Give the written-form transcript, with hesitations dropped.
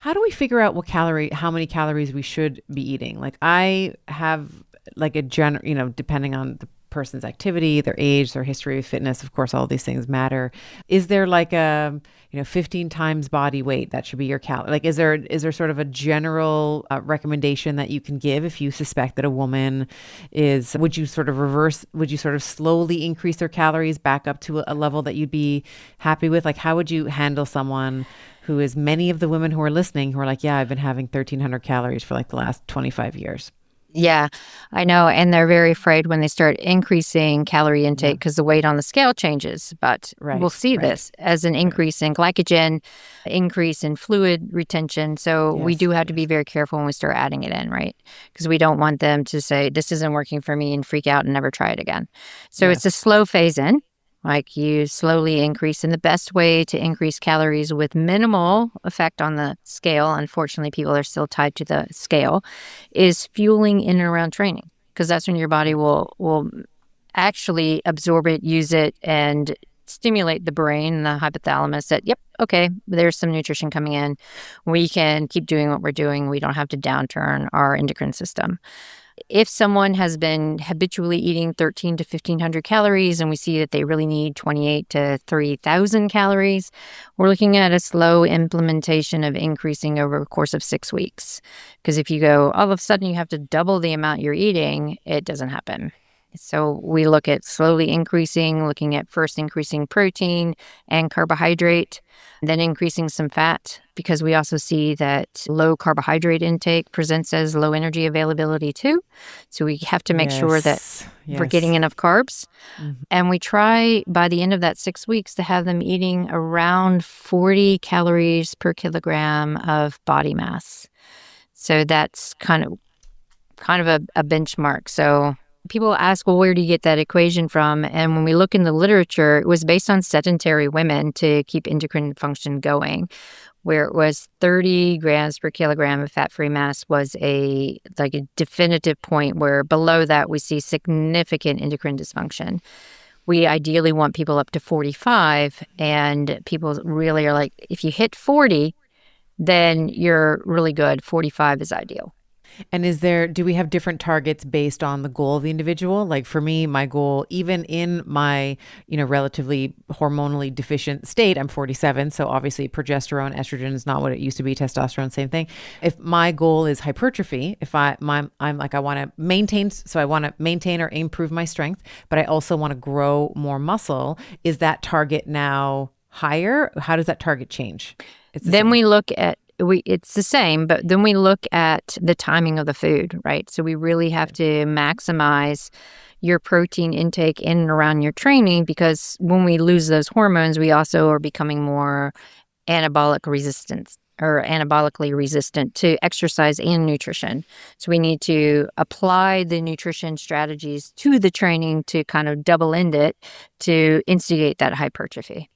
How do we figure out how many calories we should be eating? Like I have like depending on the person's activity, their age, their history of fitness, of course, all these things matter. Is there like a, 15 times body weight that should be your calorie? Like, is there sort of a general recommendation that you can give if you suspect that a woman would you sort of slowly increase their calories back up to a level that you'd be happy with? Like, how would you handle someone who is many of the women who are listening who are like, yeah, I've been having 1,300 calories for like the last 25 years. Yeah, I know. And they're very afraid when they start increasing calorie intake because the weight on the scale changes. But we'll see this as an increase in glycogen, increase in fluid retention. So we do have to be very careful when we start adding it in, right? Because we don't want them to say, this isn't working for me and freak out and never try it again. So it's a slow phase in. Like you slowly increase. And the best way to increase calories with minimal effect on the scale, unfortunately, people are still tied to the scale, is fueling in and around training. Because that's when your body will actually absorb it, use it, and stimulate the brain, the hypothalamus that, yep, okay, there's some nutrition coming in. We can keep doing what we're doing. We don't have to downturn our endocrine system. If someone has been habitually eating 1,300 to 1,500 calories and we see that they really need 28 to 3,000 calories, we're looking at a slow implementation of increasing over a course of 6 weeks. Because if you go, all of a sudden you have to double the amount you're eating, it doesn't happen. So we look at slowly increasing, looking at first increasing protein and carbohydrate, then increasing some fat, because we also see that low carbohydrate intake presents as low energy availability too. So we have to make sure that we're getting enough carbs. And we try by the end of that 6 weeks to have them eating around 40 calories per kilogram of body mass. So that's kind of a benchmark. So people ask, well, where do you get that equation from? And when we look in the literature, it was based on sedentary women to keep endocrine function going, where it was 30 grams per kilogram of fat-free mass was a definitive point, where below that we see significant endocrine dysfunction. We ideally want people up to 45, and people really are like, if you hit 40, then you're really good. 45 is ideal. And do we have different targets based on the goal of the individual? Like for me, my goal, even in my, relatively hormonally deficient state, I'm 47. So obviously progesterone, estrogen is not what it used to be. Testosterone, same thing. If my goal is hypertrophy, I want to maintain or improve my strength, but I also want to grow more muscle. Is that target now higher? How does that target change? Then we look at, it's the same, but then we look at the timing of the food, right? So we really have to maximize your protein intake in and around your training, because when we lose those hormones, we also are becoming more anabolically resistant to exercise and nutrition. So we need to apply the nutrition strategies to the training to kind of double end it to instigate that hypertrophy.